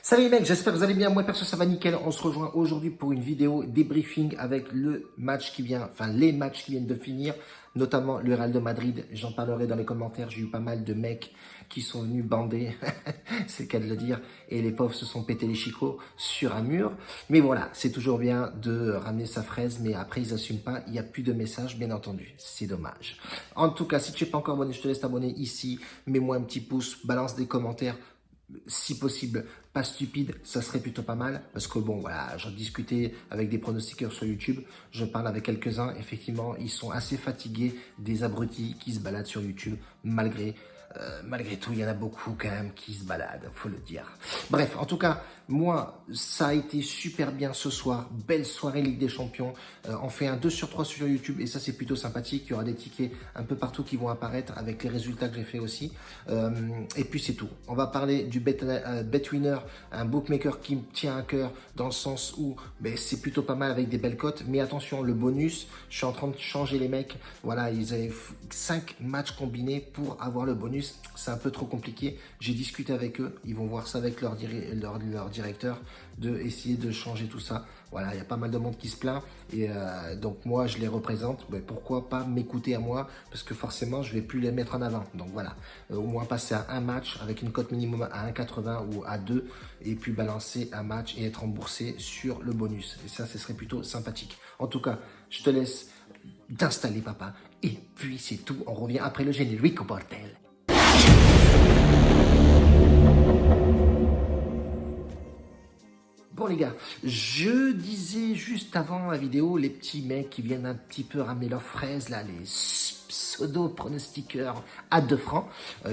Salut les mecs, j'espère que vous allez bien, moi perso ça va nickel. On se rejoint aujourd'hui pour une vidéo débriefing avec le match qui vient, enfin les matchs qui viennent de finir, notamment le Real de Madrid. J'en parlerai dans les commentaires, j'ai eu pas mal de mecs qui sont venus bander, c'est le cas de le dire, et les pauvres se sont pété les chicots sur un mur. Mais voilà, c'est toujours bien de ramener sa fraise, mais après ils n'assument pas, il n'y a plus de messages bien entendu, c'est dommage. En tout cas, si tu n'es pas encore abonné, je te laisse t'abonner ici, mets-moi un petit pouce, balance des commentaires. Si possible, pas stupide, ça serait plutôt pas mal. Parce que bon, voilà, j'en discutais avec des pronostiqueurs sur YouTube. Je parle avec quelques-uns. Effectivement, ils sont assez fatigués des abrutis qui se baladent sur YouTube. Malgré tout, il y en a beaucoup quand même qui se baladent, faut le dire. Bref, en tout cas, moi, ça a été super bien ce soir. Belle soirée Ligue des Champions. On fait un 2 sur 3 sur YouTube et ça, c'est plutôt sympathique. Il y aura des tickets un peu partout qui vont apparaître avec les résultats que j'ai fait aussi. Et puis, c'est tout. On va parler du BetWinner, un bookmaker qui me tient à cœur dans le sens où c'est plutôt pas mal avec des belles cotes. Mais attention, le bonus, je suis en train de changer les mecs. Voilà, ils avaient 5 matchs combinés pour avoir le bonus. C'est un peu trop compliqué. J'ai discuté avec eux. Ils vont voir ça avec leur directeur, de essayer de changer tout ça. Voilà, il y a pas mal de monde qui se plaint. Et donc, moi, je les représente. Mais pourquoi pas m'écouter à moi? Parce que forcément, je vais plus les mettre en avant. Donc, voilà. Au moins, passer à un match avec une cote minimum à 1,80 ou à 2. Et puis, balancer un match et être remboursé sur le bonus. Et ça, ce serait plutôt sympathique. En tout cas, je te laisse t'installer, papa. Et puis, c'est tout. On revient après le générique au bordel. Bon les gars, je disais juste avant la vidéo, les petits mecs qui viennent un petit peu ramener leurs fraises, là, les pseudo-pronostiqueurs à 2 francs,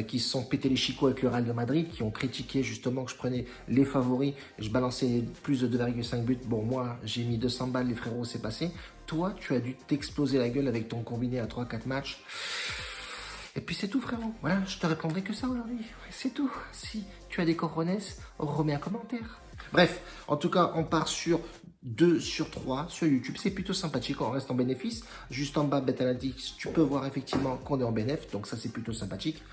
qui se sont pété les chicots avec le Real de Madrid, qui ont critiqué justement que je prenais les favoris, je balançais plus de 2,5 buts. Bon, moi, j'ai mis 200 balles, les frérots, c'est passé. Toi, tu as dû t'exploser la gueule avec ton combiné à 3-4 matchs. Et puis c'est tout frérot, voilà, je te répondrai que ça aujourd'hui, c'est tout. Si tu as des cojones, remets un commentaire. Bref, en tout cas, on part sur 2 sur 3 sur YouTube. C'est plutôt sympathique, on reste en bénéfice. Juste en bas, BetAnalytics, tu peux voir effectivement qu'on est en bénéfice. Donc ça, c'est plutôt sympathique.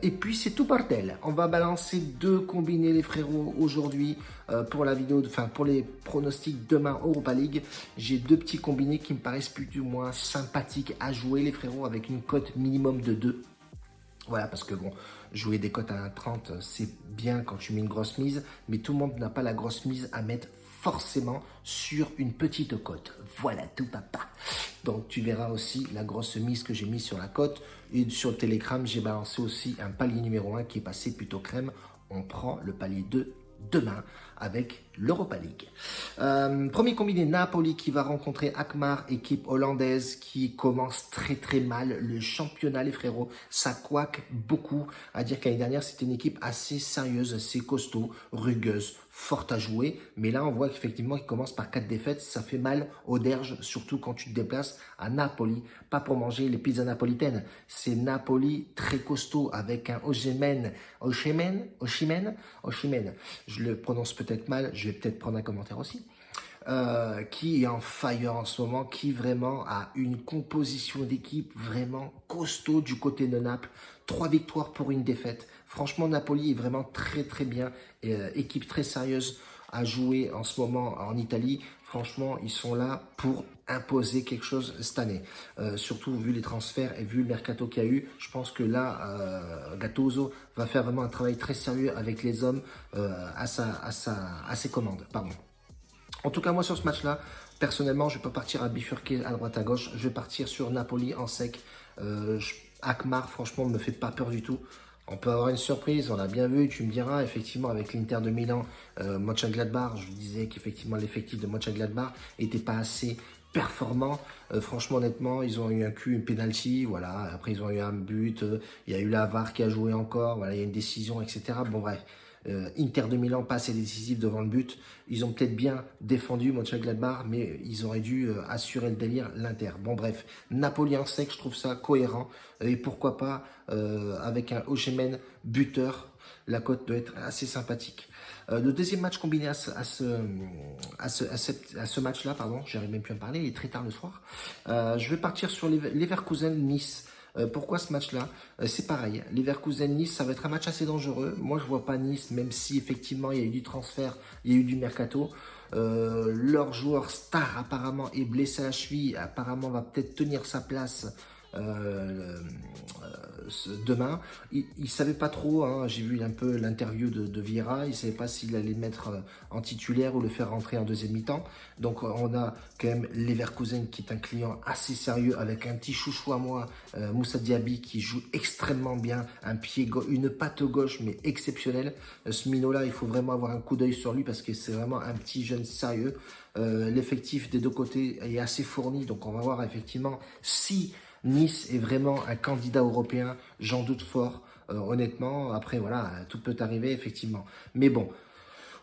Et puis, c'est tout bordel. On va balancer 2 combinés, les frérots, aujourd'hui pour la vidéo, enfin pour les pronostics demain Europa League. J'ai 2 petits combinés qui me paraissent plus ou moins sympathiques à jouer, les frérots, avec une cote minimum de 2. Voilà, parce que bon, jouer des cotes à 1,30, c'est bien quand tu mets une grosse mise, mais tout le monde n'a pas la grosse mise à mettre forcément sur une petite cote. Voilà tout, papa. Donc, tu verras aussi la grosse mise que j'ai mise sur la cote. Et sur Telegram, j'ai balancé aussi un palier numéro 1 qui est passé plutôt crème. On prend le palier 2 demain avec l'Europa League. Premier combiné, Napoli qui va rencontrer Alkmaar, équipe hollandaise qui commence très mal le championnat, les frérots. Ça couac beaucoup. À dire que l'année dernière, c'était une équipe assez sérieuse, assez costaud, rugueuse, forte à jouer. Mais là, on voit qu'effectivement, il commence par 4 défaites. Ça fait mal aux derges, surtout quand tu te déplaces à Napoli. Pas pour manger les pizzas napolitaines. C'est Napoli très costaud avec un Osimhen. Je le prononce peut-être mal, je vais peut-être prendre un commentaire aussi. Qui est en fire en ce moment, qui vraiment a une composition d'équipe vraiment costaud du côté de Naples. 3 victoires pour une défaite. Franchement, Napoli est vraiment très bien. Équipe très sérieuse à jouer en ce moment en Italie. Franchement, ils sont là pour imposer quelque chose cette année. Surtout vu les transferts et vu le mercato qu'il y a eu, je pense que là, Gattuso va faire vraiment un travail très sérieux avec les hommes à ses commandes. Pardon. En tout cas, moi, sur ce match-là, personnellement, je ne vais pas partir à bifurquer à droite à gauche. Je vais partir sur Napoli en sec. Alkmaar, franchement, ne me fait pas peur du tout. On peut avoir une surprise, on l'a bien vu, tu me diras, effectivement, avec l'Inter de Milan, Mönchengladbach, je disais qu'effectivement, l'effectif de Mönchengladbach n'était pas assez performant. Franchement, honnêtement, ils ont eu une penalty, voilà. Après, ils ont eu un but, il y a eu la VAR qui a joué encore, voilà, il y a une décision, etc. Bon, bref. Inter de Milan pas assez décisif devant le but. Ils ont peut-être bien défendu Mönchengladbach, mais ils auraient dû assurer le délire, l'Inter. Bon bref, Napoli en sec, je trouve ça cohérent. Et pourquoi pas avec un Osimhen buteur, la cote doit être assez sympathique. Le deuxième match combiné à ce match-là, pardon, j'arrive même plus à me parler, il est très tard le soir. Je vais partir sur Leverkusen-Nice. Pourquoi ce match-là? C'est pareil, Leverkusen-Nice, ça va être un match assez dangereux. Moi, je vois pas Nice, même si effectivement il y a eu du transfert, il y a eu du mercato. Leur joueur star apparemment est blessé à la cheville, apparemment va peut-être tenir sa place euh, demain. Il ne savait pas trop, hein, j'ai vu un peu l'interview de Vieira, il ne savait pas s'il allait le mettre en titulaire ou le faire rentrer en deuxième mi-temps. Donc on a quand même Leverkusen qui est un client assez sérieux avec un petit chouchou à moi, Moussa Diaby qui joue extrêmement bien, une patte gauche mais exceptionnelle. Ce minot-là, il faut vraiment avoir un coup d'œil sur lui parce que c'est vraiment un petit jeune sérieux. L'effectif des deux côtés est assez fourni, donc on va voir effectivement si Nice est vraiment un candidat européen, j'en doute fort, honnêtement. Après, voilà, tout peut arriver, effectivement. Mais bon,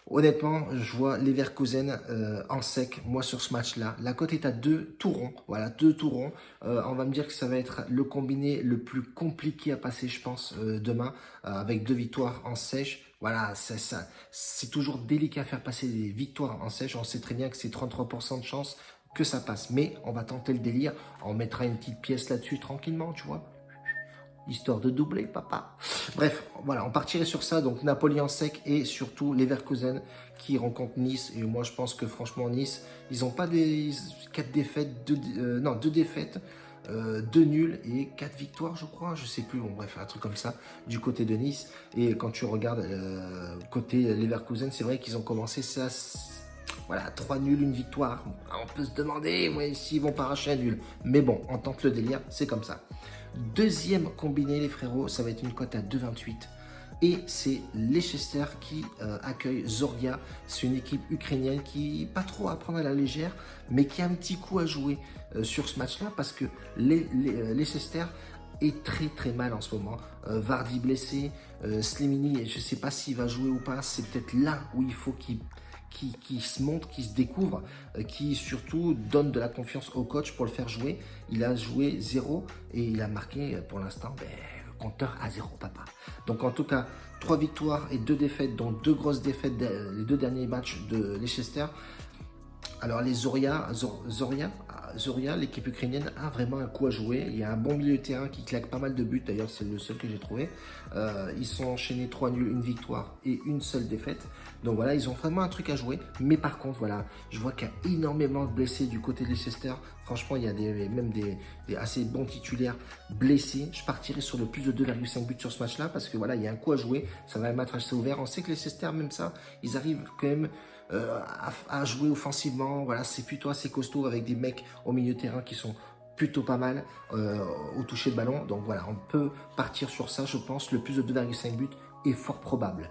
honnêtement, je vois Leverkusen en sec, moi, sur ce match-là. La cote est à 2 tout ronds, voilà, 2 tout ronds. On va me dire que ça va être le combiné le plus compliqué à passer, je pense, demain, avec 2 victoires en sèche. Voilà, c'est toujours délicat à faire passer des victoires en sèche. On sait très bien que c'est 33% de chance que ça passe. Mais on va tenter le délire. On mettra une petite pièce là-dessus tranquillement, tu vois. Histoire de doubler, papa. Bref, voilà, on partirait sur ça. Donc, Napoli en sec et surtout Leverkusen qui rencontre Nice. Et moi, je pense que franchement, Nice, ils n'ont pas des 4 défaites, 2 défaites, 2 nuls et 4 victoires, je crois. Je sais plus. Bon, bref, un truc comme ça du côté de Nice. Et quand tu regardes côté Leverkusen, c'est vrai qu'ils ont commencé ça. Voilà, 3 nuls, une victoire. On peut se demander ouais, s'ils vont pas arracher un nul. Mais bon, on tente le délire, c'est comme ça. Deuxième combiné, les frérots, ça va être une cote à 2,28. Et c'est Leicester qui accueille Zorya. C'est une équipe ukrainienne qui pas trop à prendre à la légère, mais qui a un petit coup à jouer sur ce match-là parce que Leicester est très très mal en ce moment. Vardy blessé, Slimini, je ne sais pas s'il va jouer ou pas. C'est peut-être là où il faut qu'il se montre, qu'il se découvre, qui surtout donne de la confiance au coach pour le faire jouer. Il a joué 0 et il a marqué pour l'instant le compteur à 0, papa. Donc en tout cas, 3 victoires et 2 défaites, dont 2 grosses défaites les 2 derniers matchs de Leicester. Alors les Zorya, l'équipe ukrainienne a vraiment un coup à jouer. Il y a un bon milieu de terrain qui claque pas mal de buts. D'ailleurs, c'est le seul que j'ai trouvé. Ils sont enchaînés 3 nuls, une victoire et une seule défaite. Donc voilà, ils ont vraiment un truc à jouer. Mais par contre, voilà, je vois qu'il y a énormément de blessés du côté de Leicester. Franchement, il y a même des assez bons titulaires blessés. Je partirai sur le plus de 2,5 buts sur ce match-là parce que voilà, il y a un coup à jouer. Ça va être un match assez ouvert. On sait que Leicester, même ça, ils arrivent quand même à jouer offensivement. Voilà, c'est plutôt assez costaud avec des mecs au milieu de terrain qui sont plutôt pas mal au toucher de ballon. Donc voilà, on peut partir sur ça, je pense. Le plus de 2,5 buts est fort probable.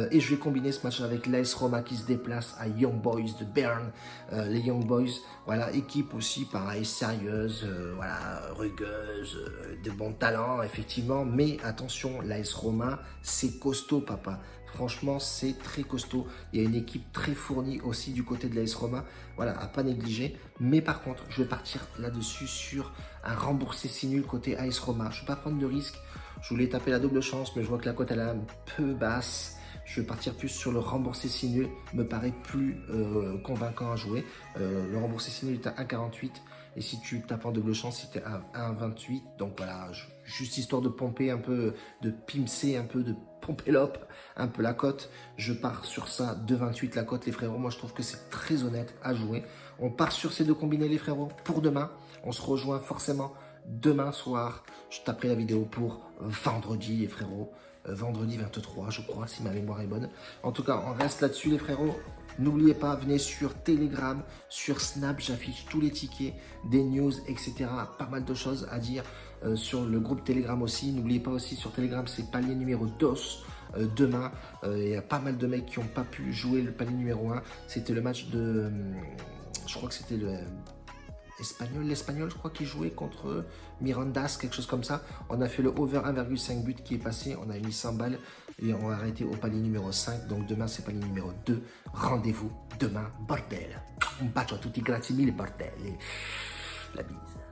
Et je vais combiner ce match avec l'AS Roma qui se déplace à Young Boys de Bern. Les Young Boys, voilà, équipe aussi pareil, sérieuse, voilà, rugueuse, de bons talents, effectivement. Mais attention, l'AS Roma, c'est costaud, papa. Franchement, c'est très costaud. Il y a une équipe très fournie aussi du côté de l'AS Roma. Voilà, à pas négliger. Mais par contre, je vais partir là-dessus sur un remboursé si nul côté AS Roma. Je ne vais pas prendre de risque. Je voulais taper la double chance, mais je vois que la cote elle est un peu basse. Je vais partir plus sur le remboursé si nul. Me paraît plus convaincant à jouer. Le remboursé si nul est à 1,48. Et si tu tapes en double chance, c'était à 1,28. Donc voilà, juste histoire de pomper un peu, de pimcer un peu, de pomper l'op, un peu la cote. Je pars sur ça, 2,28 la cote, les frérots. Moi, je trouve que c'est très honnête à jouer. On part sur ces deux combinés, les frérots, pour demain. On se rejoint forcément demain soir. Je taperai la vidéo pour vendredi, les frérots. Vendredi 23, je crois, si ma mémoire est bonne. En tout cas, on reste là-dessus, les frérots. N'oubliez pas, venez sur Telegram, sur Snap, j'affiche tous les tickets, des news, etc. Pas mal de choses à dire sur le groupe Telegram aussi. N'oubliez pas aussi, sur Telegram, c'est palier numéro 2 demain. Il y a pas mal de mecs qui n'ont pas pu jouer le palier numéro 1. C'était le match de... je crois que c'était l'Espagnol, je crois, qui jouait contre Mirandas, quelque chose comme ça. On a fait le over 1,5 but qui est passé. On a mis 100 balles et on a arrêté au palier numéro 5. Donc demain, c'est palier numéro 2. Rendez-vous demain, bordel. Un bacio a tutti, grazie mille, bordel. La bise.